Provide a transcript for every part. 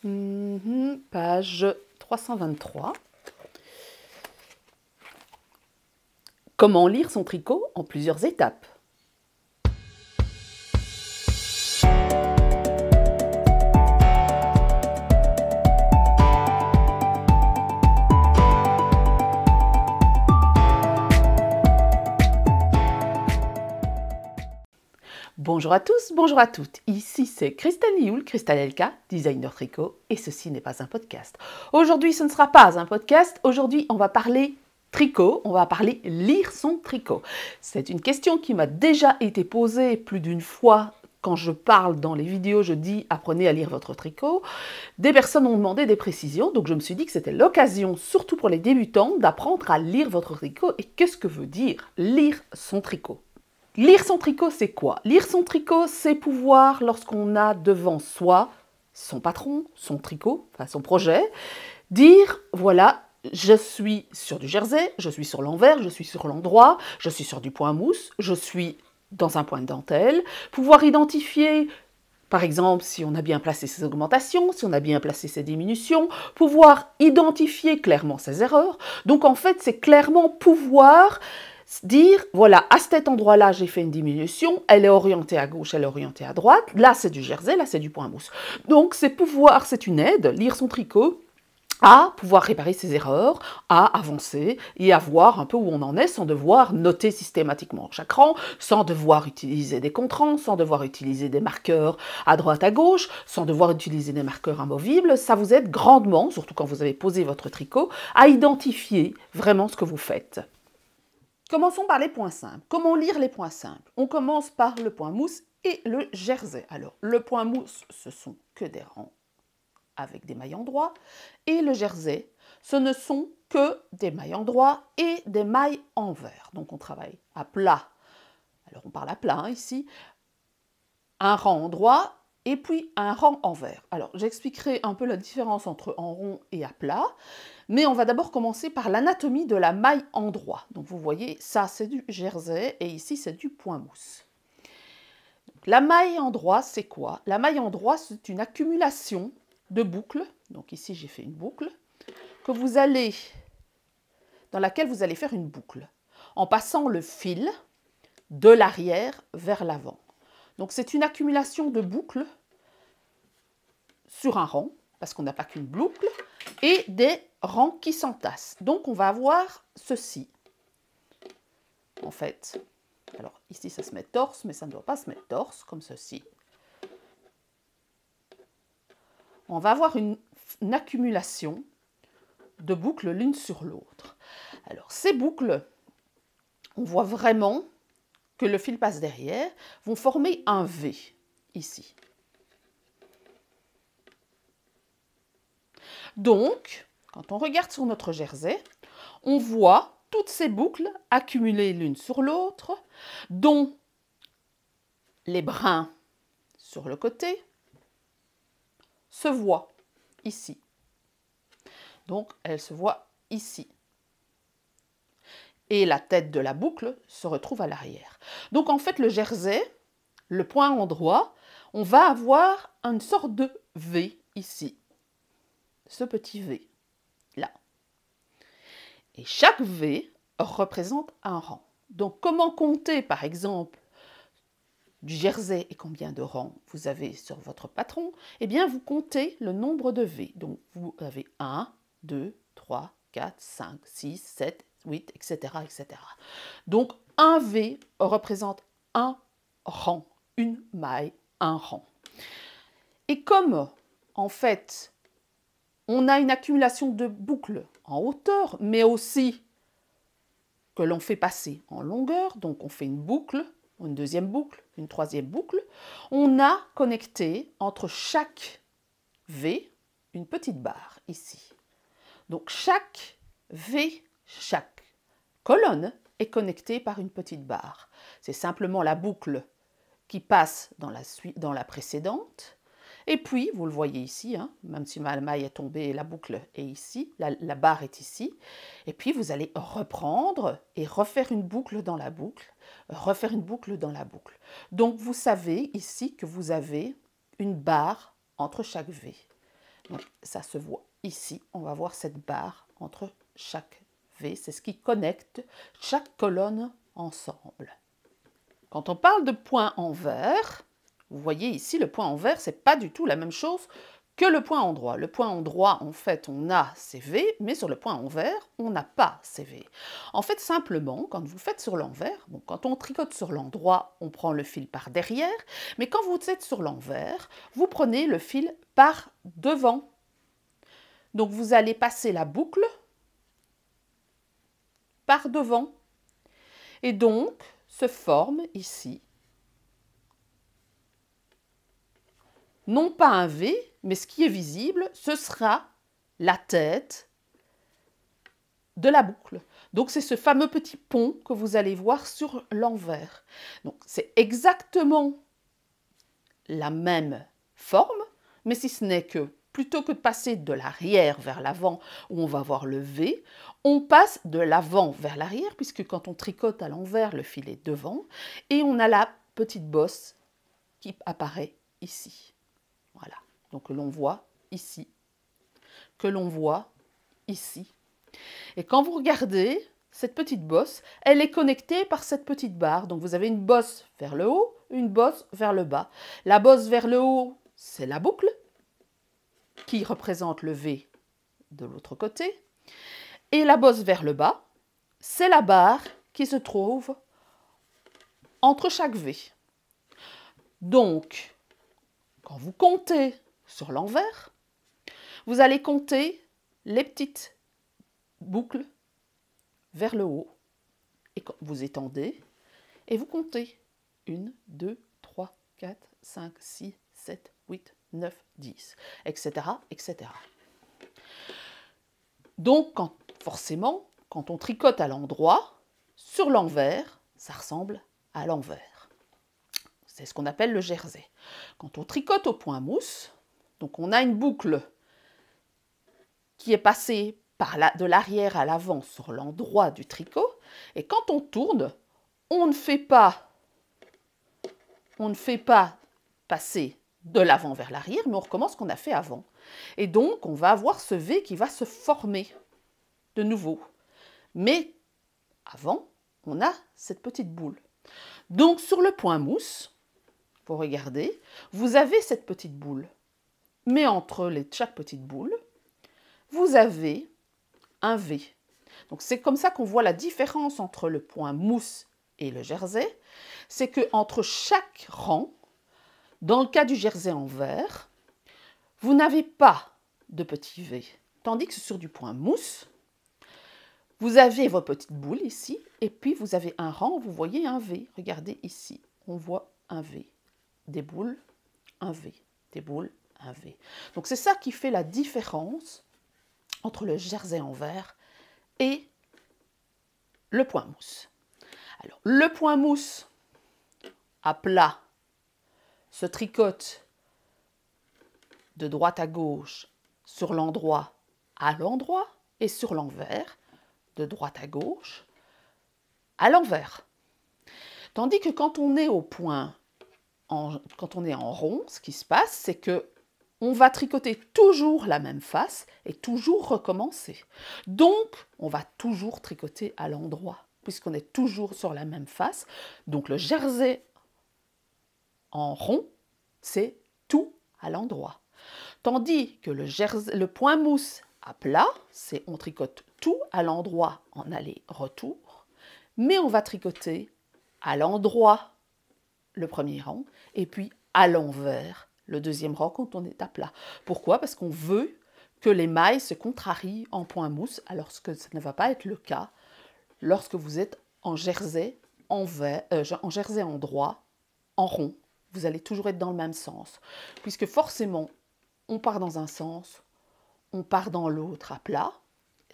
Page 323. Comment lire son tricot en plusieurs étapes? Bonjour à tous, bonjour à toutes. Ici c'est Christelle Lioul, Christelle Elka, designer tricot, et ceci n'est pas un podcast. Aujourd'hui ce ne sera pas un podcast, aujourd'hui on va parler tricot, on va parler lire son tricot. C'est une question qui m'a déjà été posée plus d'une fois. Quand je parle dans les vidéos, je dis apprenez à lire votre tricot. Des personnes ont demandé des précisions, donc je me suis dit que c'était l'occasion, surtout pour les débutants, d'apprendre à lire votre tricot. Et qu'est-ce que veut dire lire son tricot? Lire son tricot, c'est quoi? Lire son tricot, c'est pouvoir, lorsqu'on a devant soi son patron, son tricot, enfin son projet, dire, voilà, je suis sur du jersey, je suis sur l'envers, je suis sur l'endroit, je suis sur du point mousse, je suis dans un point de dentelle, pouvoir identifier, par exemple, si on a bien placé ses augmentations, si on a bien placé ses diminutions, pouvoir identifier clairement ses erreurs. Donc en fait, c'est clairement pouvoir dire, voilà, à cet endroit-là, j'ai fait une diminution, elle est orientée à gauche, elle est orientée à droite, là c'est du jersey, là c'est du point mousse. Donc c'est pouvoir, c'est une aide, lire son tricot, à pouvoir réparer ses erreurs, à avancer et à voir un peu où on en est sans devoir noter systématiquement chaque rang, sans devoir utiliser des contre-rangs, sans devoir utiliser des marqueurs à droite à gauche, sans devoir utiliser des marqueurs amovibles. Ça vous aide grandement, surtout quand vous avez posé votre tricot, à identifier vraiment ce que vous faites. Commençons par les points simples. Comment lire les points simples? On commence par le point mousse et le jersey. Alors, le point mousse, ce sont que des rangs avec des mailles endroits, et le jersey, ce ne sont que des mailles endroits et des mailles envers. Donc on travaille à plat, alors on parle à plat ici, un rang endroit et puis un rang envers. Alors j'expliquerai un peu la différence entre en rond et à plat, mais on va d'abord commencer par l'anatomie de la maille endroit. Donc vous voyez, ça c'est du jersey et ici c'est du point mousse. Donc, la maille endroit, c'est quoi? La maille endroit, c'est une accumulation de boucles, donc ici j'ai fait une boucle, dans laquelle vous allez faire une boucle, en passant le fil de l'arrière vers l'avant. Donc c'est une accumulation de boucles sur un rang, parce qu'on n'a pas qu'une boucle, et des rangs qui s'entassent. Donc on va avoir ceci, en fait. Alors ici ça se met torse, mais ça ne doit pas se mettre torse, comme ceci. On va avoir une accumulation de boucles l'une sur l'autre. Alors ces boucles, on voit vraiment que le fil passe derrière, vont former un V ici. Donc, quand on regarde sur notre jersey, on voit toutes ces boucles accumulées l'une sur l'autre, dont les brins sur le côté se voient ici. Donc, elles se voient ici. Et la tête de la boucle se retrouve à l'arrière. Donc, en fait, le jersey, le point endroit, on va avoir une sorte de V ici. Ce petit V, là. Et chaque V représente un rang. Donc, comment compter, par exemple, du jersey et combien de rangs vous avez sur votre patron? Eh bien, vous comptez le nombre de V. Donc, vous avez 1, 2, 3, 4, 5, 6, 7, 8, etc., etc. Donc, un V représente un rang, une maille, un rang. Et comme, en fait, on a une accumulation de boucles en hauteur, mais aussi que l'on fait passer en longueur, donc on fait une boucle, une deuxième boucle, une troisième boucle, on a connecté entre chaque V une petite barre ici. Donc chaque V, chaque colonne est connectée par une petite barre. C'est simplement la boucle qui passe dans la précédente. Et puis, vous le voyez ici, hein, même si ma maille est tombée, la boucle est ici, la barre est ici. Et puis, vous allez reprendre et refaire une boucle dans la boucle, refaire une boucle dans la boucle. Donc, vous savez ici que vous avez une barre entre chaque V. Donc, ça se voit ici. On va voir cette barre entre chaque V. C'est ce qui connecte chaque colonne ensemble. Quand on parle de point envers, vous voyez ici, le point envers, ce n'est pas du tout la même chose que le point endroit. Le point endroit, en fait, on a ces V, mais sur le point envers, on n'a pas ces V. En fait, simplement, quand vous faites sur l'envers, bon, quand on tricote sur l'endroit, on prend le fil par derrière, mais quand vous êtes sur l'envers, vous prenez le fil par devant. Donc, vous allez passer la boucle par devant. Et donc, se forme ici, non pas un V, mais ce qui est visible, ce sera la tête de la boucle. Donc, c'est ce fameux petit pont que vous allez voir sur l'envers. Donc, c'est exactement la même forme, mais si ce n'est que plutôt que de passer de l'arrière vers l'avant, où on va voir le V, on passe de l'avant vers l'arrière, puisque quand on tricote à l'envers, le fil est devant, et on a la petite bosse qui apparaît ici. Voilà, donc que l'on voit ici, que l'on voit ici. Et quand vous regardez, cette petite bosse, elle est connectée par cette petite barre. Donc vous avez une bosse vers le haut, une bosse vers le bas. La bosse vers le haut, c'est la boucle, qui représente le V de l'autre côté. Et la bosse vers le bas, c'est la barre qui se trouve entre chaque V. Donc, quand vous comptez sur l'envers, vous allez compter les petites boucles vers le haut. Et quand vous étendez, et vous comptez 1, 2, 3, 4, 5, 6, 7, 8, 9, 10, etc., etc. Donc, forcément, quand on tricote à l'endroit, sur l'envers, ça ressemble à l'envers. C'est ce qu'on appelle le jersey. Quand on tricote au point mousse, donc on a une boucle qui est passée de l'arrière à l'avant sur l'endroit du tricot, et quand on tourne, on ne fait pas passer de l'avant vers l'arrière, mais on recommence ce qu'on a fait avant. Et donc, on va avoir ce V qui va se former de nouveau. Mais avant, on a cette petite boule. Donc, sur le point mousse, vous regardez, vous avez cette petite boule. Mais entre chaque petite boule, vous avez un V. Donc, c'est comme ça qu'on voit la différence entre le point mousse et le jersey. C'est qu'entre chaque rang, dans le cas du jersey envers, vous n'avez pas de petit V. Tandis que sur du point mousse, vous avez vos petites boules ici, et puis vous avez un rang, vous voyez un V. Regardez ici, on voit un V. Des boules, un V. Des boules, un V. Donc c'est ça qui fait la différence entre le jersey envers et le point mousse. Alors, le point mousse à plat se tricote de droite à gauche sur l'endroit à l'endroit et sur l'envers de droite à gauche à l'envers. Tandis que quand on est au point, quand on est en rond, ce qui se passe, c'est que on va tricoter toujours la même face et toujours recommencer. Donc, on va toujours tricoter à l'endroit, puisqu'on est toujours sur la même face. Donc, le jersey en rond, c'est tout à l'endroit. Tandis que le point mousse à plat, c'est on tricote tout à l'endroit en aller-retour, mais on va tricoter à l'endroit le premier rang et puis à l'envers le deuxième rang quand on est à plat. Pourquoi? Parce qu'on veut que les mailles se contrarient en point mousse, alors que ça ne va pas être le cas lorsque vous êtes en jersey endroit, en rond. Vous allez toujours être dans le même sens, puisque forcément, on part dans un sens, on part dans l'autre à plat,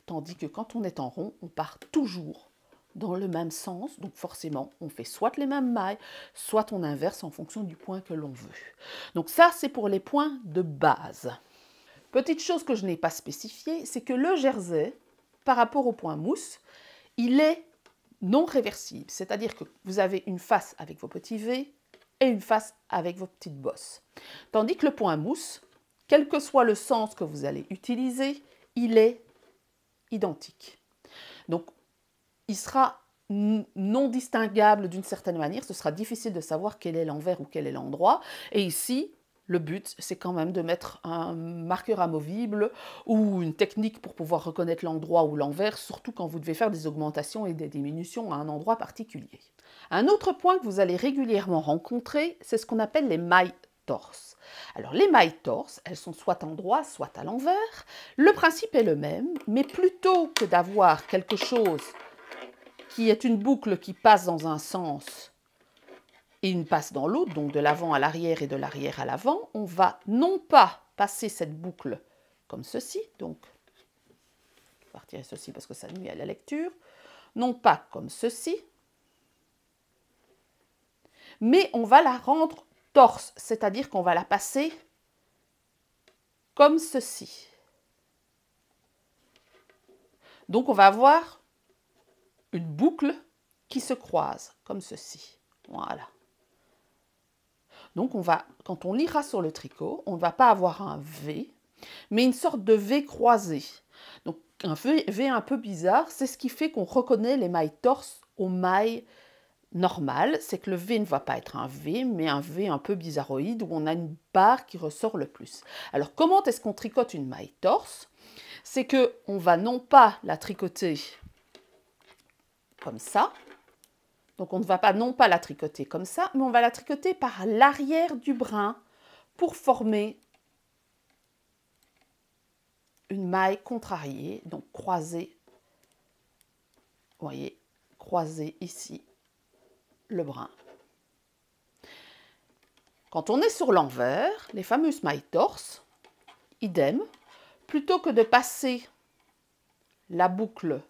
tandis que quand on est en rond, on part toujours dans le même sens, donc forcément, on fait soit les mêmes mailles, soit on inverse en fonction du point que l'on veut. Donc ça, c'est pour les points de base. Petite chose que je n'ai pas spécifiée, c'est que le jersey, par rapport au point mousse, il est non réversible, c'est-à-dire que vous avez une face avec vos petits V et une face avec vos petites bosses. Tandis que le point mousse, quel que soit le sens que vous allez utiliser, il est identique. Donc, il sera non distinguable d'une certaine manière, ce sera difficile de savoir quel est l'envers ou quel est l'endroit. Et ici, le but, c'est quand même de mettre un marqueur amovible ou une technique pour pouvoir reconnaître l'endroit ou l'envers, surtout quand vous devez faire des augmentations et des diminutions à un endroit particulier. Un autre point que vous allez régulièrement rencontrer, c'est ce qu'on appelle les mailles torse. Alors les mailles torse, elles sont soit en droit, soit à l'envers. Le principe est le même, mais plutôt que d'avoir quelque chose qui est une boucle qui passe dans un sens et une passe dans l'autre, donc de l'avant à l'arrière et de l'arrière à l'avant, on va non pas passer cette boucle comme ceci, donc je vais retirer ceci parce que ça nuit à la lecture, non pas comme ceci, mais on va la rendre torse, c'est-à-dire qu'on va la passer comme ceci. Donc on va avoir une boucle qui se croise, comme ceci. Voilà. Donc quand on lira sur le tricot, on ne va pas avoir un V, mais une sorte de V croisé. Donc un V un peu bizarre, c'est ce qui fait qu'on reconnaît les mailles torse aux mailles normales. C'est que le V ne va pas être un V, mais un V un peu bizarroïde où on a une barre qui ressort le plus. Alors comment est-ce qu'on tricote une maille torse? C'est qu'on va non pas la tricoter comme ça. Donc on ne va pas non pas la tricoter comme ça, mais on va la tricoter par l'arrière du brin pour former une maille contrariée, donc croisée. Vous voyez, croiser ici le brin. Quand on est sur l'envers, les fameuses mailles torse, idem, plutôt que de passer la boucle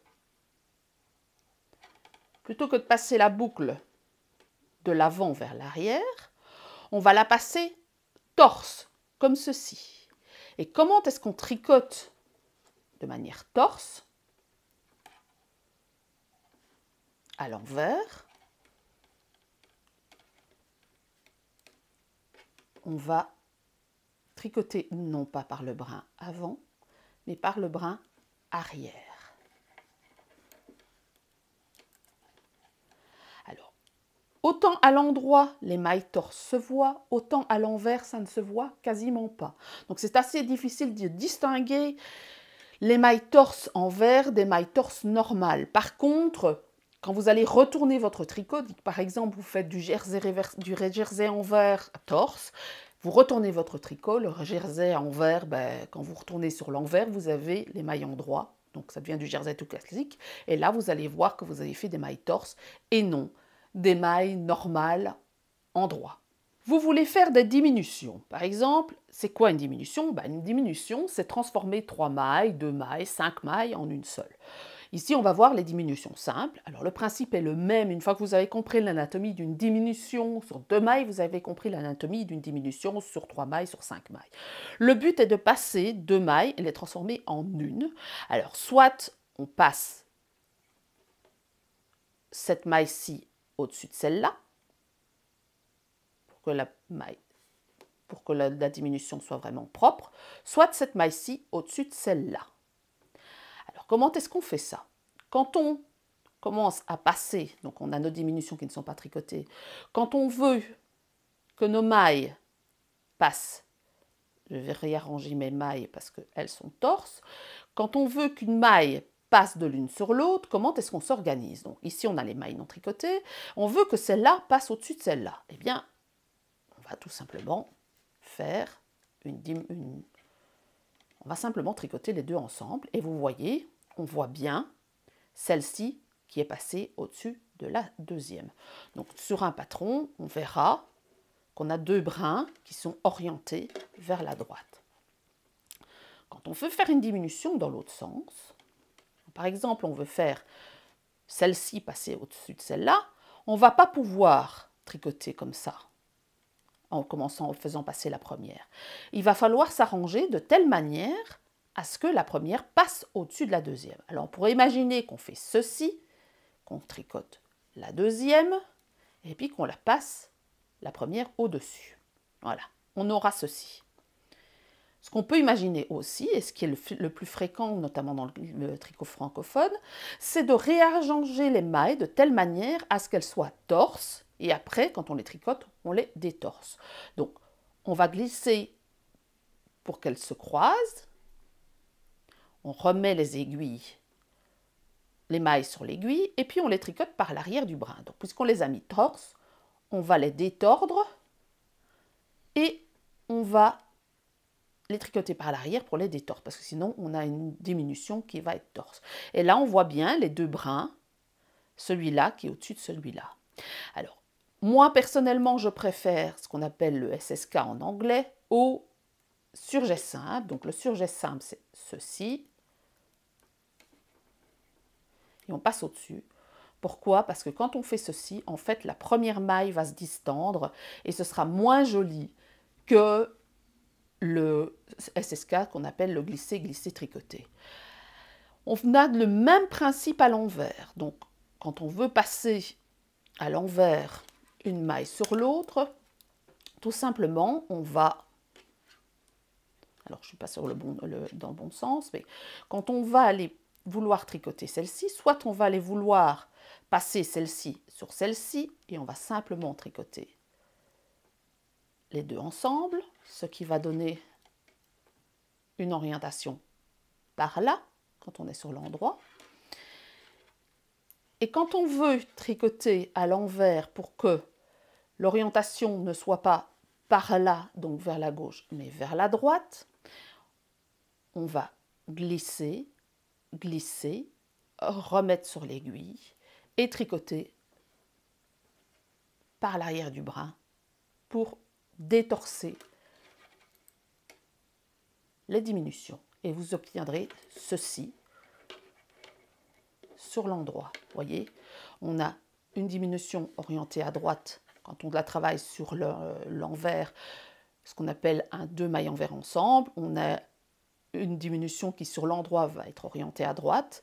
de l'avant vers l'arrière, on va la passer torse, comme ceci. Et comment est-ce qu'on tricote de manière torse, à l'envers? On va tricoter non pas par le brin avant, mais par le brin arrière. Alors, autant à l'endroit, les mailles torse se voient, autant à l'envers, ça ne se voit quasiment pas. Donc c'est assez difficile de distinguer les mailles torse envers des mailles torse normales. Par contre, quand vous allez retourner votre tricot, par exemple vous faites du jersey envers torse, vous retournez votre tricot, le jersey envers, quand vous retournez sur l'envers, vous avez les mailles endroit, donc ça devient du jersey tout classique, et là vous allez voir que vous avez fait des mailles torse et non des mailles normales endroit. Vous voulez faire des diminutions. Par exemple, c'est quoi une diminution? Une diminution, c'est transformer 3 mailles, 2 mailles, 5 mailles en une seule. Ici, on va voir les diminutions simples. Alors, le principe est le même. Une fois que vous avez compris l'anatomie d'une diminution sur 2 mailles, vous avez compris l'anatomie d'une diminution sur 3 mailles, sur 5 mailles. Le but est de passer 2 mailles et les transformer en une. Alors, soit on passe cette maille-ci au-dessus de celle-là, pour que la diminution soit vraiment propre, soit cette maille-ci au-dessus de celle-là. Alors, comment est-ce qu'on fait ça? Quand on commence à passer, donc on a nos diminutions qui ne sont pas tricotées, quand on veut que nos mailles passent, je vais réarranger mes mailles parce qu'elles sont torses, quand on veut qu'une maille passe de l'une sur l'autre, comment est-ce qu'on s'organise? Donc ici, on a les mailles non tricotées, on veut que celle-là passe au-dessus de celle-là. Eh bien, on va tout simplement faire on va simplement tricoter les deux ensemble et vous voyez, on voit bien celle-ci qui est passée au-dessus de la deuxième. Donc sur un patron, on verra qu'on a 2 brins qui sont orientés vers la droite. Quand on veut faire une diminution dans l'autre sens, par exemple on veut faire celle-ci passer au-dessus de celle-là, on ne va pas pouvoir tricoter comme ça en faisant passer la première. Il va falloir s'arranger de telle manière à ce que la première passe au-dessus de la deuxième. Alors on pourrait imaginer qu'on fait ceci, qu'on tricote la deuxième, et puis qu'on la passe la première au-dessus. Voilà, on aura ceci. Ce qu'on peut imaginer aussi, et ce qui est le plus fréquent, notamment dans le tricot francophone, c'est de réarranger les mailles de telle manière à ce qu'elles soient torses, et après, quand on les tricote, on les détorse. Donc, on va glisser pour qu'elles se croisent, on remet les aiguilles, les mailles sur l'aiguille, et puis on les tricote par l'arrière du brin. Donc, puisqu'on les a mis torses, on va les détordre, et on va les tricoter par l'arrière pour les détordre, parce que sinon on a une diminution qui va être torse. Et là on voit bien les deux brins, celui-là qui est au-dessus de celui-là. Alors, moi personnellement je préfère ce qu'on appelle le SSK en anglais au surjet simple. Donc le surjet simple c'est ceci, et on passe au-dessus. Pourquoi? Parce que quand on fait ceci, en fait la première maille va se distendre et ce sera moins joli que le SSK qu'on appelle le glisser tricoter. On a le même principe à l'envers. Donc, quand on veut passer à l'envers une maille sur l'autre, tout simplement, on va... Alors, je ne suis pas sur dans le bon sens, mais quand on va aller vouloir tricoter celle-ci, soit on va aller vouloir passer celle-ci sur celle-ci, et on va simplement tricoter les deux ensemble, ce qui va donner une orientation par là, quand on est sur l'endroit. Et quand on veut tricoter à l'envers pour que l'orientation ne soit pas par là, donc vers la gauche, mais vers la droite, on va glisser, glisser, remettre sur l'aiguille et tricoter par l'arrière du brin pour détorser les diminutions. Et vous obtiendrez ceci sur l'endroit. Vous voyez, on a une diminution orientée à droite quand on la travaille sur l'envers, ce qu'on appelle un 2 mailles envers ensemble. On a une diminution qui sur l'endroit va être orientée à droite.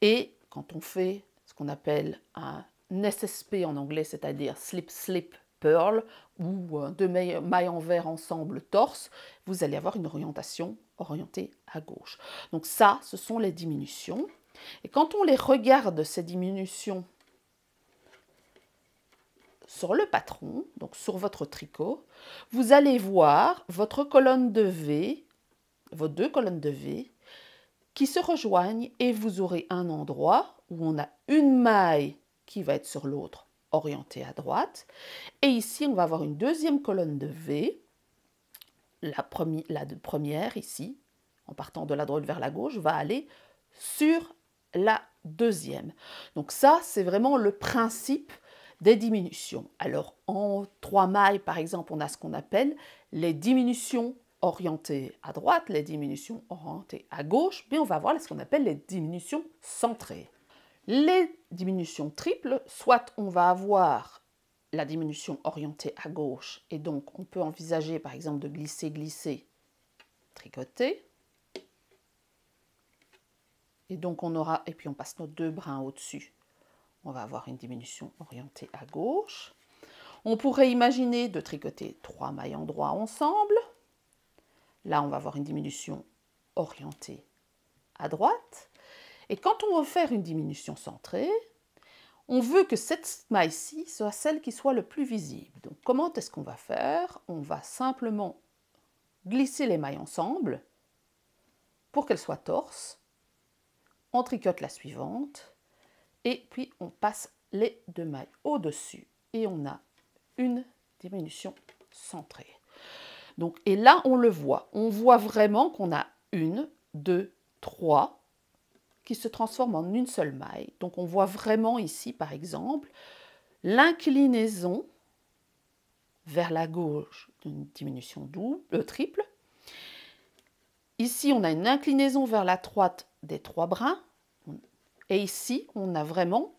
Et quand on fait ce qu'on appelle un SSP en anglais, c'est-à-dire slip slip purl, ou 2 mailles envers ensemble torse, vous allez avoir une orientation orientée à gauche. Donc ça, ce sont les diminutions. Et quand on les regarde, ces diminutions, sur le patron, donc sur votre tricot, vous allez voir votre colonne de V, vos deux colonnes de V, qui se rejoignent et vous aurez un endroit où on a une maille qui va être sur l'autre orientée à droite. Et ici, on va avoir une deuxième colonne de V, la première ici, en partant de la droite vers la gauche, va aller sur la deuxième. Donc ça, c'est vraiment le principe des diminutions. Alors, en 3 mailles, par exemple, on a ce qu'on appelle les diminutions orientées à droite, les diminutions orientées à gauche, mais on va voir ce qu'on appelle les diminutions centrées. Les diminutions triples, soit on va avoir la diminution orientée à gauche, et donc on peut envisager, par exemple, de glisser, glisser, tricoter. Et donc on aura, et puis on passe nos deux brins au-dessus. On va avoir une diminution orientée à gauche. On pourrait imaginer de tricoter 3 mailles en droit ensemble. Là, on va avoir une diminution orientée à droite. Et quand on veut faire une diminution centrée, on veut que cette maille-ci soit celle qui soit le plus visible. Donc comment est-ce qu'on va faire? On va simplement glisser les mailles ensemble pour qu'elles soient torses. On tricote la suivante et puis on passe les 2 mailles au-dessus et on a une diminution centrée. Donc, et là, on le voit. On voit vraiment qu'on a 1, 2, 3 qui se transforment en une seule maille. Donc, on voit vraiment ici, par exemple, l'inclinaison vers la gauche d'une diminution triple. Ici, on a une inclinaison vers la droite des 3 brins. Et ici, on a vraiment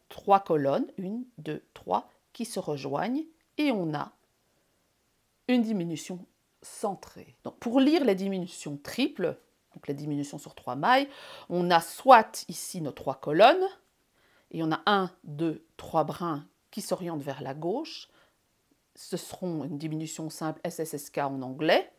3 colonnes, 1, 2, 3, qui se rejoignent. Et on a une diminution centrée. Donc, pour lire les diminutions triples, donc les diminutions sur 3 mailles, on a soit ici nos 3 colonnes, et on a 1, 2, 3 brins qui s'orientent vers la gauche. Ce seront une diminution simple SSSK en anglais.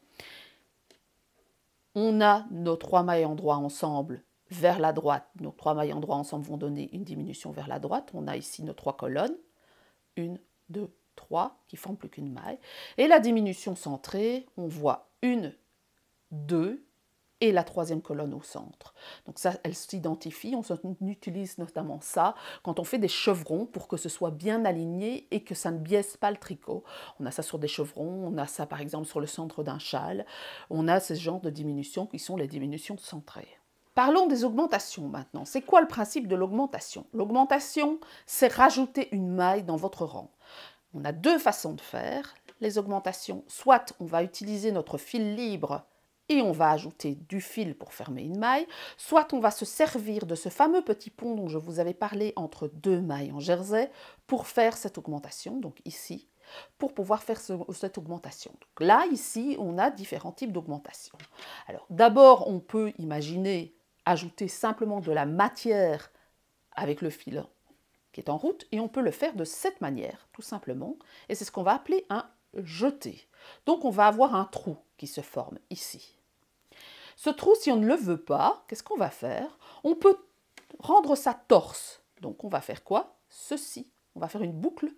On a nos 3 mailles endroits ensemble vers la droite. Nos 3 mailles endroits ensemble vont donner une diminution vers la droite. On a ici nos 3 colonnes. 1, 2, 3 qui forment plus qu'une maille. Et la diminution centrée, on voit 1, 2 et la 3e colonne au centre. Donc ça, elle s'identifie. On utilise notamment ça quand on fait des chevrons pour que ce soit bien aligné et que ça ne biaise pas le tricot. On a ça sur des chevrons, on a ça par exemple sur le centre d'un châle. On a ce genre de diminutions qui sont les diminutions centrées. Parlons des augmentations maintenant. C'est quoi le principe de l'augmentation? L'augmentation, c'est rajouter une maille dans votre rang. On a 2 façons de faire les augmentations. Soit on va utiliser notre fil libre et on va ajouter du fil pour fermer une maille, soit on va se servir de ce fameux petit pont dont je vous avais parlé entre 2 mailles en jersey pour faire cette augmentation, donc ici, pour pouvoir faire cette augmentation. Donc là, ici, on a différents types d'augmentation. Alors d'abord, on peut imaginer ajouter simplement de la matière avec le fil qui est en route, et on peut le faire de cette manière, tout simplement, et c'est ce qu'on va appeler un jeté. Donc on va avoir un trou qui se forme ici. Ce trou, si on ne le veut pas, qu'est-ce qu'on va faire? On peut rendre ça torse. Donc on va faire quoi? Ceci. On va faire une boucle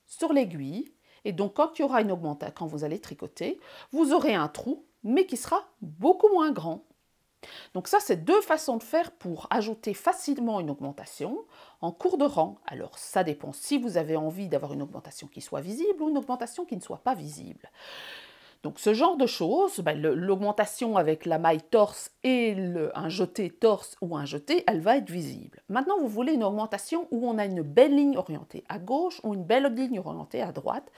sur l'aiguille, et donc quand il y aura une augmentation, quand vous allez tricoter, vous aurez un trou, mais qui sera beaucoup moins grand. Donc ça, c'est 2 façons de faire pour ajouter facilement une augmentation en cours de rang. Alors ça dépend si vous avez envie d'avoir une augmentation qui soit visible ou une augmentation qui ne soit pas visible. Donc ce genre de choses, l'augmentation avec la maille torse et un jeté torse ou un jeté, elle va être visible. Maintenant, vous voulez une augmentation où on a une belle ligne orientée à gauche ou une belle ligne orientée à droite.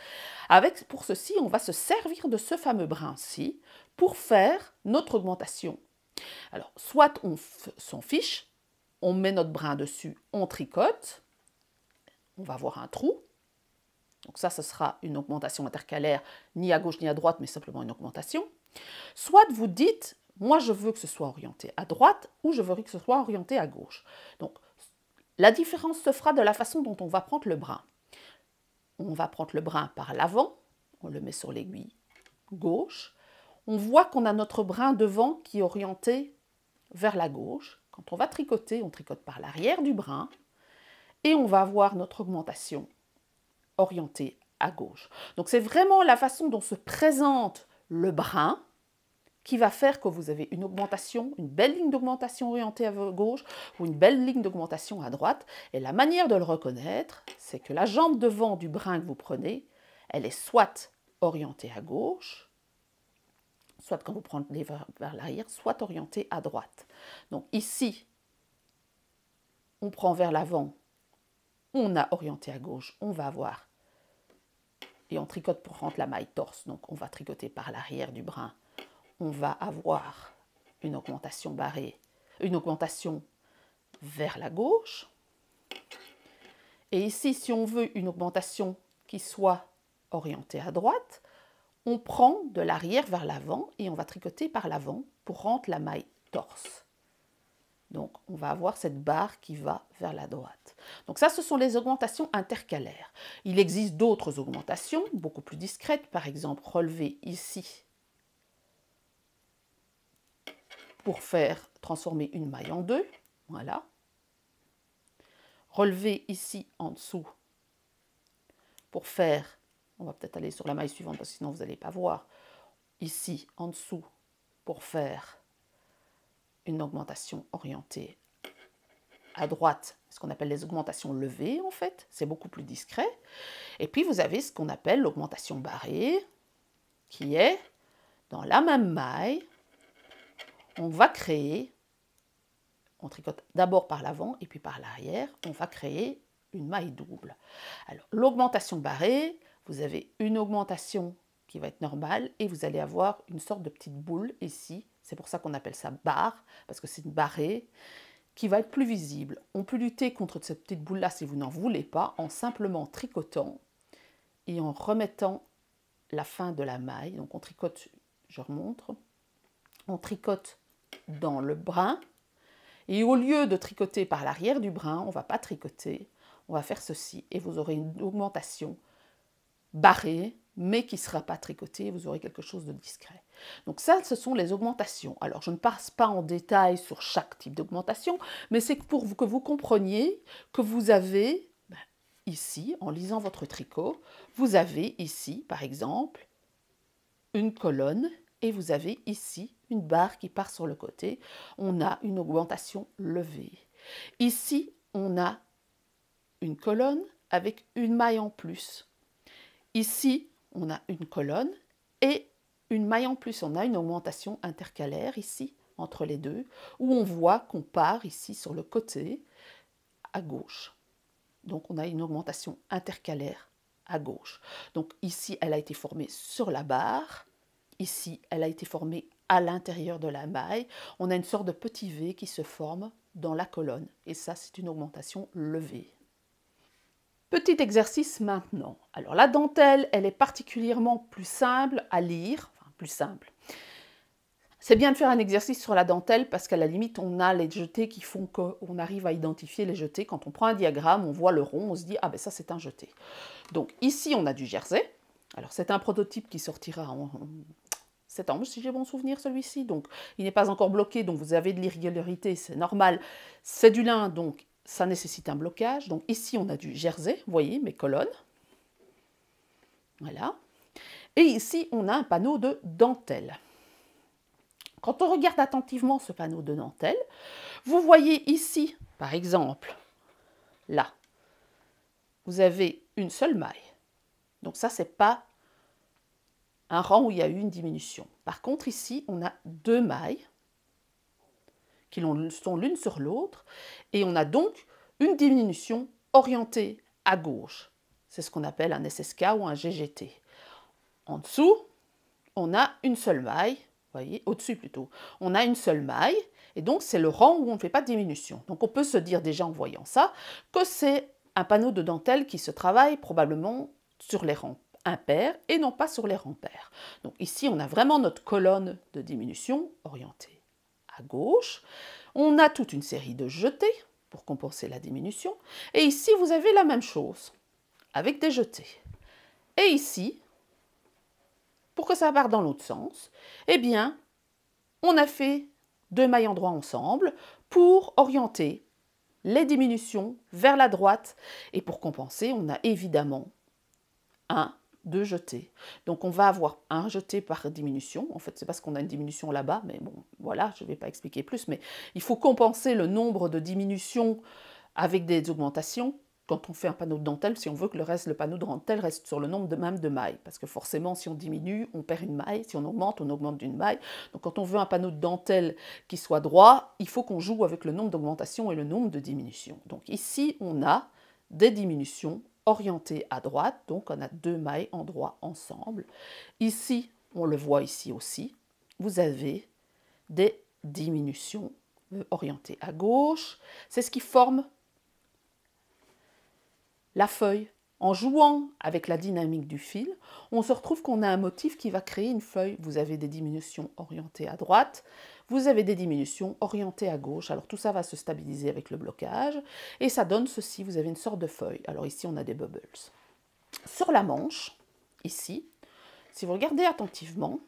Pour ceci, on va se servir de ce fameux brin-ci pour faire notre augmentation. Alors, soit on s'en fiche, on met notre brin dessus, on tricote, on va avoir un trou. Donc ça, ce sera une augmentation intercalaire, ni à gauche ni à droite, mais simplement une augmentation. Soit vous dites, moi je veux que ce soit orienté à droite, ou je veux que ce soit orienté à gauche. Donc, la différence se fera de la façon dont on va prendre le brin. On va prendre le brin par l'avant, on le met sur l'aiguille gauche. On voit qu'on a notre brin devant qui est orienté vers la gauche. Quand on va tricoter, on tricote par l'arrière du brin, et on va avoir notre augmentation orienté à gauche. Donc c'est vraiment la façon dont se présente le brin qui va faire que vous avez une augmentation, une belle ligne d'augmentation orientée à gauche ou une belle ligne d'augmentation à droite. Et la manière de le reconnaître, c'est que la jambe devant du brin que vous prenez, elle est soit orientée à gauche, soit quand vous prenez vers l'arrière, soit orientée à droite. Donc ici, on prend vers l'avant, on a orienté à gauche, on va avoir et on tricote pour rendre la maille torse, donc on va tricoter par l'arrière du brin, on va avoir une augmentation barrée, une augmentation vers la gauche. Et ici, si on veut une augmentation qui soit orientée à droite, on prend de l'arrière vers l'avant et on va tricoter par l'avant pour rendre la maille torse. Donc, on va avoir cette barre qui va vers la droite. Donc ça, ce sont les augmentations intercalaires. Il existe d'autres augmentations, beaucoup plus discrètes. Par exemple, relever ici pour faire transformer une maille en 2. Voilà. Relever ici en dessous pour faire, on va peut-être aller sur la maille suivante parce que sinon vous n'allez pas voir, ici en dessous pour faire une augmentation orientée à droite, ce qu'on appelle les augmentations levées en fait, c'est beaucoup plus discret. Et puis vous avez ce qu'on appelle l'augmentation barrée, qui est dans la même maille, on va créer, on tricote d'abord par l'avant et puis par l'arrière, on va créer une maille double. Alors l'augmentation barrée, vous avez une augmentation qui va être normale et vous allez avoir une sorte de petite boule ici. C'est pour ça qu'on appelle ça barre, parce que c'est une barrée qui va être plus visible. On peut lutter contre cette petite boule-là si vous n'en voulez pas, en simplement tricotant et en remettant la fin de la maille. Donc on tricote, je remontre, on tricote dans le brin et au lieu de tricoter par l'arrière du brin, on ne va pas tricoter, on va faire ceci et vous aurez une augmentation barrée mais qui ne sera pas tricoté, vous aurez quelque chose de discret. Donc ça, ce sont les augmentations. Alors, je ne passe pas en détail sur chaque type d'augmentation, mais c'est pour que vous compreniez que vous avez, ici, en lisant votre tricot, vous avez ici, par exemple, une colonne, et vous avez ici une barre qui part sur le côté. On a une augmentation levée. Ici, on a une colonne avec une maille en plus. Ici, on a une colonne et une maille en plus. On a une augmentation intercalaire ici, entre les deux, où on voit qu'on part ici sur le côté, à gauche. Donc, on a une augmentation intercalaire à gauche. Donc, ici, elle a été formée sur la barre. Ici, elle a été formée à l'intérieur de la maille. On a une sorte de petit V qui se forme dans la colonne. Et ça, c'est une augmentation levée. Petit exercice maintenant. Alors la dentelle, elle est particulièrement plus simple à lire, enfin plus simple. C'est bien de faire un exercice sur la dentelle parce qu'à la limite, on a les jetés qui font qu'on arrive à identifier les jetés. Quand on prend un diagramme, on voit le rond, on se dit « Ah ben ça c'est un jeté ». Donc ici, on a du jersey. Alors c'est un prototype qui sortira en septembre, si j'ai bon souvenir celui-ci. Donc il n'est pas encore bloqué, donc vous avez de l'irrégularité, c'est normal. C'est du lin, donc ça nécessite un blocage. Donc ici, on a du jersey, vous voyez mes colonnes. Voilà. Et ici, on a un panneau de dentelle. Quand on regarde attentivement ce panneau de dentelle, vous voyez ici, par exemple, là, vous avez une seule maille. Donc ça, ce n'est pas un rang où il y a eu une diminution. Par contre, ici, on a deux mailles qui sont l'une sur l'autre, et on a donc une diminution orientée à gauche. C'est ce qu'on appelle un SSK ou un GGT. En dessous, on a une seule maille, vous voyez, au-dessus plutôt, on a une seule maille, et donc c'est le rang où on ne fait pas de diminution. Donc on peut se dire déjà en voyant ça, que c'est un panneau de dentelle qui se travaille probablement sur les rangs impairs et non pas sur les rangs pairs. Donc ici, on a vraiment notre colonne de diminution orientée à gauche. On a toute une série de jetés pour compenser la diminution. Et ici, vous avez la même chose, avec des jetés. Et ici, pour que ça parte dans l'autre sens, eh bien, on a fait deux mailles endroits ensemble pour orienter les diminutions vers la droite. Et pour compenser, on a évidemment deux jetés. Donc on va avoir un jeté par diminution. En fait, c'est parce qu'on a une diminution là-bas, mais bon, voilà, je ne vais pas expliquer plus. Mais il faut compenser le nombre de diminutions avec des augmentations. Quand on fait un panneau de dentelle, si on veut que le panneau de dentelle reste sur le nombre même de mailles. Parce que forcément, si on diminue, on perd une maille. Si on augmente d'une maille. Donc quand on veut un panneau de dentelle qui soit droit, il faut qu'on joue avec le nombre d'augmentations et le nombre de diminutions. Donc ici, on a des diminutions orientées à droite. Donc on a deux mailles endroits ensemble. Ici, on le voit ici aussi, vous avez des diminutions orientées à gauche. C'est ce qui forme la feuille. En jouant avec la dynamique du fil, on se retrouve qu'on a un motif qui va créer une feuille. Vous avez des diminutions orientées à droite, vous avez des diminutions orientées à gauche. Alors tout ça va se stabiliser avec le blocage et ça donne ceci, vous avez une sorte de feuille. Alors ici on a des bubbles. Sur la manche, ici, si vous regardez attentivement,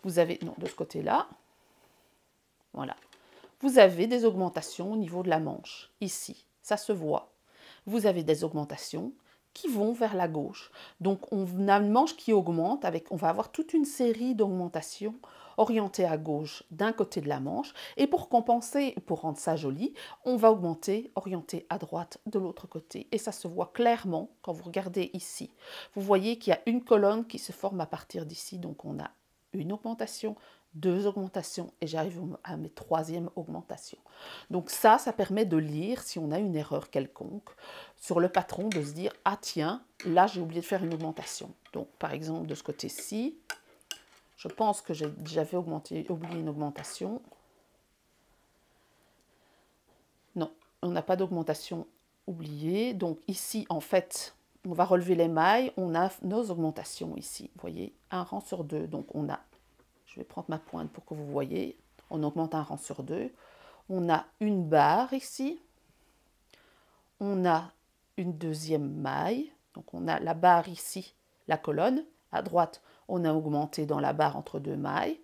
vous avez, non de ce côté-là, voilà, vous avez des augmentations au niveau de la manche, ici, ça se voit. Vous avez des augmentations qui vont vers la gauche. Donc on a une manche qui augmente, on va avoir toute une série d'augmentations orientées à gauche d'un côté de la manche. Et pour compenser, pour rendre ça joli, on va augmenter, orienté à droite de l'autre côté. Et ça se voit clairement quand vous regardez ici. Vous voyez qu'il y a une colonne qui se forme à partir d'ici. Donc on a une augmentation, deux augmentations et j'arrive à mes troisième augmentation. Donc ça permet de lire si on a une erreur quelconque sur le patron, de se dire « Ah tiens, là j'ai oublié de faire une augmentation ». Donc par exemple de ce côté-ci, je pense que j'avais oublié une augmentation. Non, on n'a pas d'augmentation oubliée. Donc ici en fait, on va relever les mailles, on a nos augmentations ici. Vous voyez, un rang sur deux, donc on a... Je vais prendre ma pointe pour que vous voyez. On augmente un rang sur deux. On a une barre ici. On a une deuxième maille Donc on a la barre ici, la colonne. À droite, on a augmenté dans la barre entre deux mailles.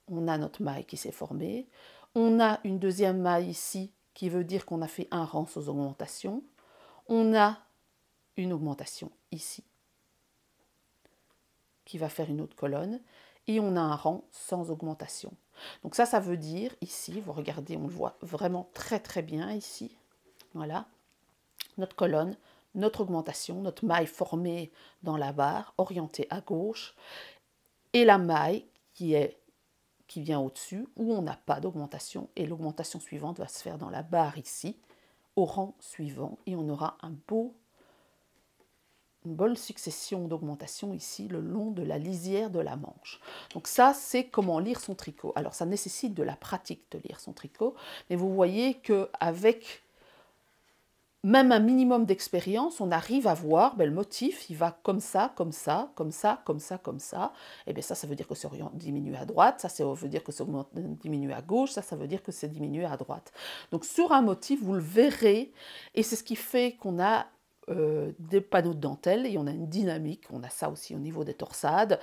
On a notre maille qui s'est formée. On a une deuxième maille ici qui veut dire qu'on a fait un rang sans augmentation. On a une augmentation ici qui va faire une autre colonne. Et on a un rang sans augmentation. Donc ça veut dire ici, vous regardez, on le voit vraiment très très bien ici. Voilà, notre colonne, notre augmentation, notre maille formée dans la barre, orientée à gauche, et la maille qui vient au-dessus, où on n'a pas d'augmentation, et l'augmentation suivante va se faire dans la barre ici, au rang suivant, et on aura une bonne succession d'augmentations ici, le long de la lisière de la manche. Donc ça, c'est comment lire son tricot. Alors ça nécessite de la pratique de lire son tricot, mais vous voyez qu'avec même un minimum d'expérience, on arrive à voir, le motif, il va comme ça, comme ça, comme ça, comme ça, comme ça. Et bien ça veut dire que c'est diminué à droite, ça veut dire que c'est diminué à gauche, ça veut dire que c'est diminué à droite. Donc sur un motif, vous le verrez, et c'est ce qui fait qu'on a des panneaux de dentelle, et on a une dynamique, on a ça aussi au niveau des torsades.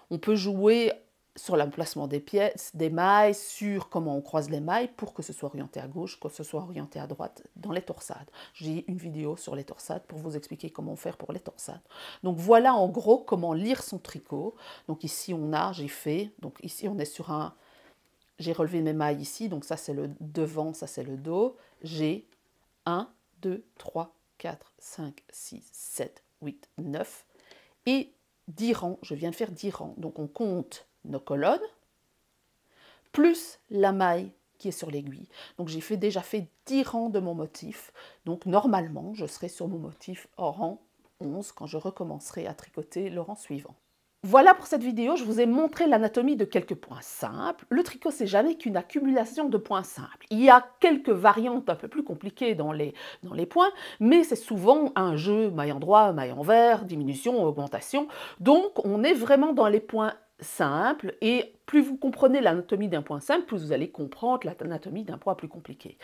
On peut jouer sur l'emplacement des pièces, des mailles, sur comment on croise les mailles pour que ce soit orienté à gauche, que ce soit orienté à droite dans les torsades. J'ai une vidéo sur les torsades pour vous expliquer comment faire pour les torsades. Donc voilà en gros comment lire son tricot. Donc ici donc ici on est sur j'ai relevé mes mailles ici, donc ça c'est le devant, ça c'est le dos. J'ai 1, 2, 3, 4, 5, 6, 7, 8, 9 et 10 rangs. Je viens de faire 10 rangs. Donc on compte nos colonnes, plus la maille qui est sur l'aiguille. Donc j'ai déjà fait 10 rangs de mon motif. Donc normalement, je serai sur mon motif en rang 11 quand je recommencerai à tricoter le rang suivant. Voilà pour cette vidéo, je vous ai montré l'anatomie de quelques points simples. Le tricot, c'est jamais qu'une accumulation de points simples. Il y a quelques variantes un peu plus compliquées dans les points, mais c'est souvent un jeu maille en droit, maille envers, diminution, augmentation. Donc on est vraiment dans les points simples, et plus vous comprenez l'anatomie d'un point simple, plus vous allez comprendre l'anatomie d'un point plus compliqué.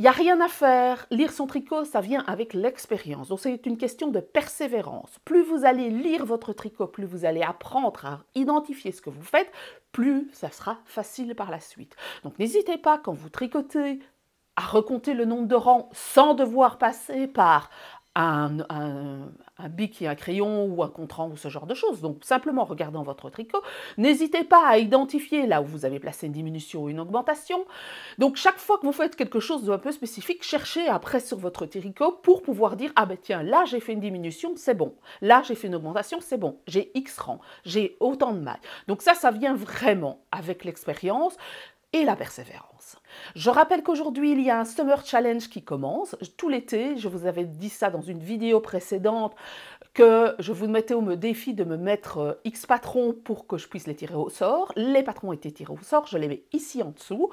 Il n'y a rien à faire, lire son tricot, ça vient avec l'expérience. Donc c'est une question de persévérance. Plus vous allez lire votre tricot, plus vous allez apprendre à identifier ce que vous faites, plus ça sera facile par la suite. Donc n'hésitez pas, quand vous tricotez, à recompter le nombre de rangs sans devoir passer par un bic et un crayon ou un contre-rang ou ce genre de choses. Donc simplement regardant votre tricot, n'hésitez pas à identifier là où vous avez placé une diminution ou une augmentation. Donc chaque fois que vous faites quelque chose d'un peu spécifique, cherchez après sur votre tricot pour pouvoir dire « Ah ben tiens, là j'ai fait une diminution, c'est bon. Là j'ai fait une augmentation, c'est bon. J'ai X rangs, j'ai autant de mailles. » Donc ça vient vraiment avec l'expérience et la persévérance. Je rappelle qu'aujourd'hui, il y a un Summer Challenge qui commence tout l'été. Je vous avais dit ça dans une vidéo précédente, que je vous mettais au défi de me mettre X patrons pour que je puisse les tirer au sort. Les patrons étaient tirés au sort, je les mets ici en dessous.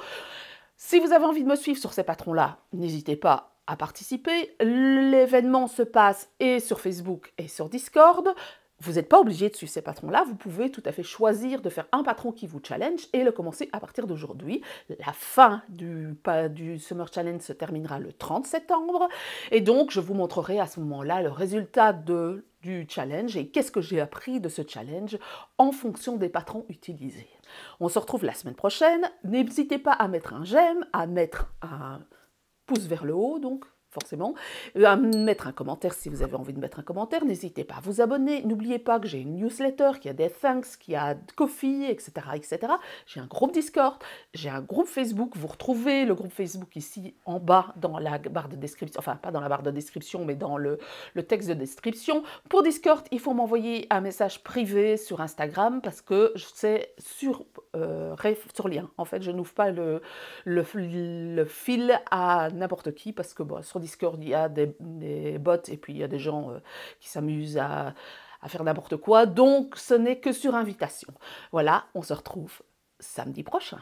Si vous avez envie de me suivre sur ces patrons-là, n'hésitez pas à participer. L'événement se passe et sur Facebook et sur Discord. Vous n'êtes pas obligé de suivre ces patrons-là, vous pouvez tout à fait choisir de faire un patron qui vous challenge et le commencer à partir d'aujourd'hui. La fin du Summer Challenge se terminera le 30 septembre et donc je vous montrerai à ce moment-là le résultat du challenge et qu'est-ce que j'ai appris de ce challenge en fonction des patrons utilisés. On se retrouve la semaine prochaine. N'hésitez pas à mettre un j'aime, à mettre un pouce vers le haut, donc forcément, à mettre un commentaire si vous avez envie de mettre un commentaire. N'hésitez pas à vous abonner. N'oubliez pas que j'ai une newsletter, qu'il y a des thanks, qu'il y a Ko-fi, etc. etc. J'ai un groupe Discord, j'ai un groupe Facebook. Vous retrouvez le groupe Facebook ici en bas dans la barre de description, enfin pas dans la barre de description, mais dans le texte de description. Pour Discord, il faut m'envoyer un message privé sur Instagram parce que c'est sur lien. En fait, je n'ouvre pas le fil à n'importe qui parce que bon, sur Discord, il y a des bots et puis il y a des gens qui s'amusent à faire n'importe quoi. Donc, ce n'est que sur invitation. Voilà, on se retrouve samedi prochain.